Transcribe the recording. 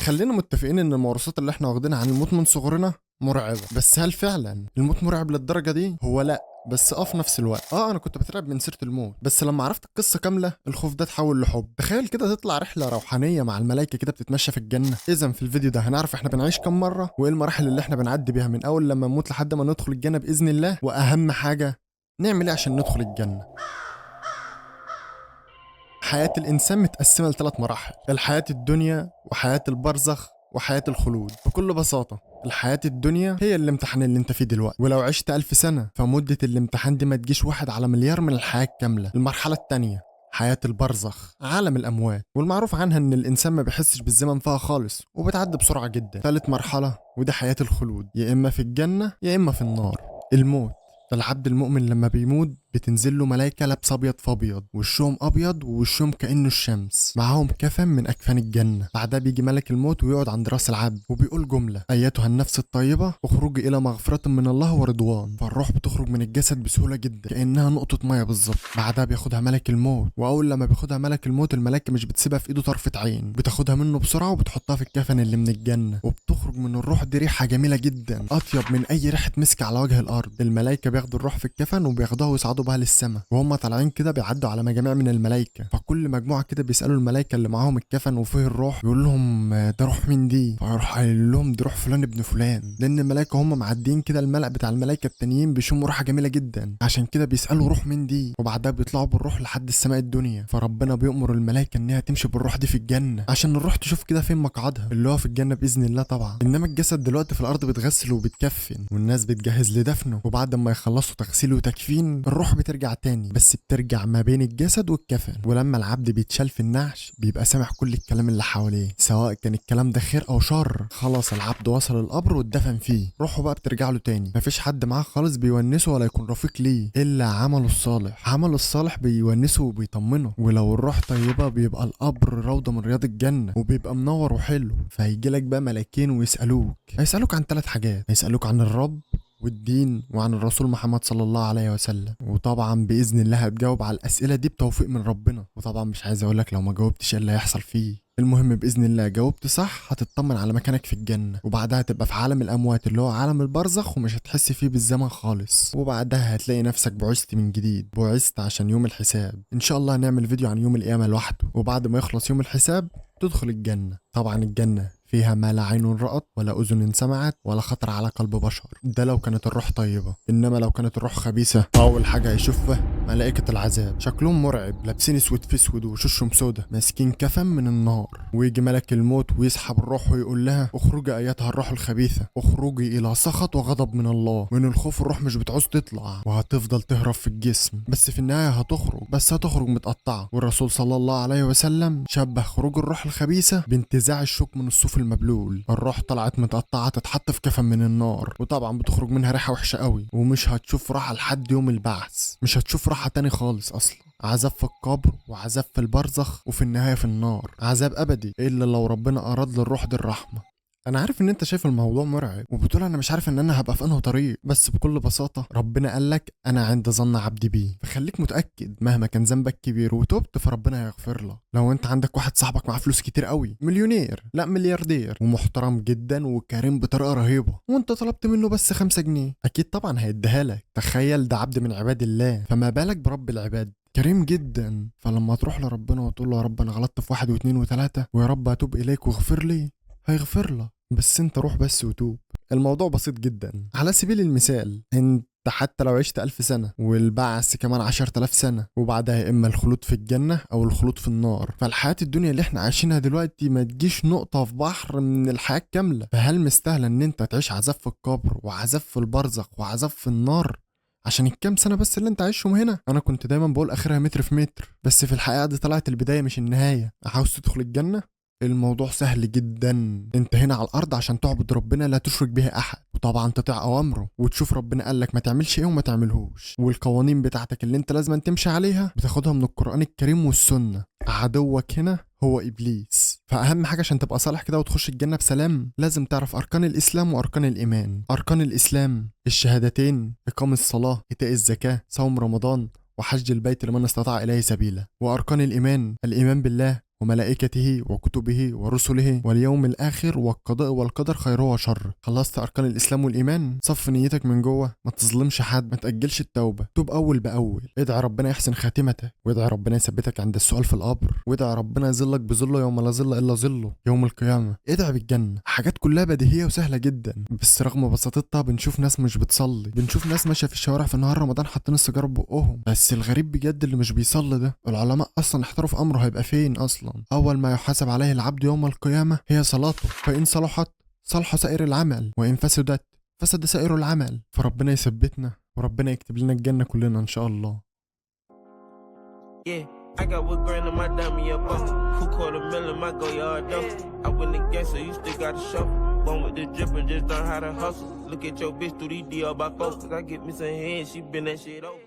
خلينا متفقين ان الموروثات اللي احنا واخدينها عن الموت من صغرنا مرعبه، بس هل فعلا الموت مرعب للدرجه دي؟ هو لا، بس في نفس الوقت انا كنت بترعب من سيره الموت، بس لما عرفت القصه كامله الخوف ده اتحول لحب. تخيل كده تطلع رحله روحانيه مع الملائكه كده بتتمشى في الجنه. اذا في الفيديو ده هنعرف احنا بنعيش كام مره، وايه المراحل اللي احنا بنعدي بيها من اول لما نموت لحد ما ندخل الجنه باذن الله، واهم حاجه نعمل ايه عشان ندخل الجنه. حياة الإنسان متقسمة لثلاث مراحل: الحياة الدنيا وحياة البرزخ وحياة الخلود. بكل بساطة الحياة الدنيا هي الامتحان اللي انت فيه دلوقتي، ولو عشت 1000 سنة فمدة الامتحان دي ما تجيش 1/1,000,000,000 من الحياة الكاملة. المرحلة التانية حياة البرزخ، عالم الأموات، والمعروف عنها إن الإنسان ما بيحسش بالزمن فيها خالص وبتعدي بسرعة جدا. ثالث مرحلة ودي حياة الخلود، يا إما في الجنة يا إما في النار. الموت، العبد المؤمن لما بيموت بتنزل له ملايكة لابسة أبيض في أبيض، وشهم أبيض ووشهم كأنه الشمس، معاهم كفن من أكفان الجنة. بعدها بيجي ملك الموت ويقعد عند راس العبد وبيقول جملة: أيتها النفس الطيبة اخرجي إلى مغفرة من الله ورضوان. فالروح بتخرج من الجسد بسهولة جدا كأنها نقطة مية بالظبط. بعدها بياخدها ملك الموت، وأول لما بياخدها ملك الموت الملائكة مش بتسيبها في إيده طرفة عين، بتاخدها منه بسرعة وبتحطها في الكفن اللي من الجنة، وبتخرج من الروح دي ريحة جميلة جدا أطيب من أي ريحة مسك على وجه الأرض. الملائكة بياخدوا الروح في الكفن وبياخدوها ويصعدوا بها للسماء، وهم طالعين كده بيعدوا على مجاميع من الملائكة، فكل مجموعة كده بيسألوا الملائكة اللي معاهم الكفن وفيه الروح، بيقول لهم ده روح مين دي؟ فيروح قايل لهم دي روح فلان ابن فلان، لأن الملائكة هم معديين كده الملأ بتاع الملائكة التانيين بيشموا روحها جميلة جدا، عشان كده بيسألوا روح مين دي، وبعدها بيطلعوا بالروح لحد السماء الدنيا. فربنا بيأمر الملائكة إنها تمشي بالروح دي في الجنة عشان الروح تشوف كده فين مقعدها، اللي هو في الجنة بإذن الله طبعا. إنما الجسد دلوقتي في الأرض بيتغسل وبيتكفن والناس بتجهز لدفنه، وبعد ما يخلصوا تغسيل وتكفين الروح بترجع تاني، بس بترجع ما بين الجسد والكفن. ولما العبد بيتشال في النعش بيبقى سامع كل الكلام اللي حواليه، سواء كان الكلام ده خير او شر. خلاص العبد وصل القبر واتدفن فيه، روحه بقى بترجع له تاني. مفيش حد معاه خالص بيونسه ولا يكون رفيق ليه الا عمله الصالح. عمله الصالح بيونسه وبيطمنه، ولو الروح طيبه بيبقى القبر روضه من رياض الجنه وبيبقى منور وحلو. فهيجي لك بقى ملاكين هيسالوك عن 3 حاجات: هيسالوك عن الرب والدين وعن الرسول محمد صلى الله عليه وسلم. وطبعا باذن الله هتجاوب على الاسئله دي بتوفيق من ربنا، وطبعا مش عايز اقولك لو ما جاوبتش ايه اللي هيحصل فيه. المهم باذن الله جاوبت صح هتطمن على مكانك في الجنه، وبعدها هتبقى في عالم الاموات اللي هو عالم البرزخ ومش هتحس فيه بالزمن خالص، وبعدها هتلاقي نفسك بعثت من جديد، بعثت عشان يوم الحساب. ان شاء الله هنعمل فيديو عن يوم القيامه لوحده، وبعد ما يخلص يوم الحساب تدخل الجنه. طبعا الجنه فيها ما لا عين رأت ولا أذن سمعت ولا خطر على قلب بشر، ده لو كانت الروح طيبة. إنما لو كانت الروح خبيثة أول حاجة هيشوفها ملائكة العذاب، شكلهم مرعب، لابسين اسود في اسود وشوشهم سودا، ماسكين كفن من النار. ويجي ملك الموت ويسحب الروح ويقول لها: اخرجي أيتها الروح الخبيثة، اخرجي إلى سخط وغضب من الله. من الخوف الروح مش بتعوز تطلع وهتفضل تهرب في الجسم، بس في النهاية هتخرج، بس هتخرج متقطعة. والرسول صلى الله عليه وسلم شبه خروج الروح الخبيثة بانتزاع الشوك من الصوف المبلول. الروح طلعت متقطعة تتحط في كفن من النار، وطبعا بتخرج منها ريحة وحشة قوي، ومش هتشوف راحة لحد يوم البعث، مش هتشوف راحة تاني خالص اصلا. عذاب في القبر وعذاب في البرزخ وفي النهاية في النار، عذاب ابدي الا لو ربنا اراد للروح دي الرحمة. انا عارف ان انت شايف الموضوع مرعب وبتقول انا مش عارف ان انا هبقى في انه طريق، بس بكل بساطة ربنا قالك انا عند ظن عبدي بيه، فخليك متأكد مهما كان ذنبك كبير وتوبت فربنا هيغفر لك. لو انت عندك واحد صاحبك معاه فلوس كتير قوي، مليونير لا ملياردير ومحترم جدا وكريم بطريقة رهيبة، وانت طلبت منه بس 5 جنيه، اكيد طبعا هيديها لك. تخيل ده عبد من عباد الله، فما بالك برب العباد كريم جدا. فلما تروح لربنا وتقول له: يا رب انا غلطت في 1 و2 و3 ويا رب اتوب اليك واغفر لي، هيغفر لك، بس انت روح بس وتوب. الموضوع بسيط جدا. على سبيل المثال انت حتى لو عشت 1000 سنة والبعث كمان 10,000 سنة، وبعدها يا إما الخلود في الجنة أو الخلود في النار، فالحياة الدنيا اللي احنا عايشينها دلوقتي ما تجيش نقطة في بحر من الحياة الكاملة. فهل مستاهلة إن أنت تعيش عذاب في القبر وعذاب في البرزخ وعذاب في النار عشان الكام سنة بس اللي انت عايشهم هنا؟ انا كنت دايما بقول اخرها متر في متر، بس في الحقيقة دي طلعت البداية مش النهاية. عاوز تدخل الجنة؟ الموضوع سهل جدا. انت هنا على الارض عشان تعبد ربنا لا تشرك به احد، وطبعا تطيع اوامره وتشوف ربنا قالك ما تعملش ايه وما تعملهوش، والقوانين بتاعتك اللي انت لازم تمشي عليها بتاخدها من القرآن الكريم والسنة. عدوك هنا هو ابليس. فاهم حاجه عشان تبقى صالح كده وتخش الجنه بسلام؟ لازم تعرف اركان الاسلام واركان الايمان. اركان الاسلام الشهادتين، اقام الصلاه، ايتاء الزكاه، صوم رمضان، وحج البيت لمن استطاع اليه سبيلا. واركان الايمان الايمان بالله وملائكته وكتبه ورسله واليوم الآخر والقضاء والقدر خيره وشره. خلصت أركان الإسلام والإيمان؟ صف نيتك من جوه، ما تظلمش حد، ما تأجلش التوبة، توب أول بأول، ادعي ربنا يحسن خاتمتك، وادعي ربنا يثبتك عند السؤال في القبر، وادعي ربنا يظلك بظله يوم لا ظل إلا ظله يوم القيامة، ادعي بالجنة. حاجات كلها بديهية وسهلة جدا، بس رغم بساطتها بنشوف ناس مش بتصلي، بنشوف ناس ماشية في الشوارع في نهار رمضان حاطين السيجارة بقهم. بس الغريب بجد اللي مش بيصلي ده العلماء أصلا احتاروا في أمره هيبقى فين أصلا. أول ما يحاسب عليه العبد يوم القيامة هي صلاته، فإن صلحت صلح سائر العمل، وإن فسدت فسد سائر العمل. فربنا يثبتنا وربنا يكتب لنا الجنة كلنا إن شاء الله. I got what grand in my diamond, yeah, bust. $250,000 in my go yard though. I win the game, so you still got to show. One with the drip and just learn how to hustle. Look at your bitch through these DR by folks. Cause I get me some head, she been that shit over.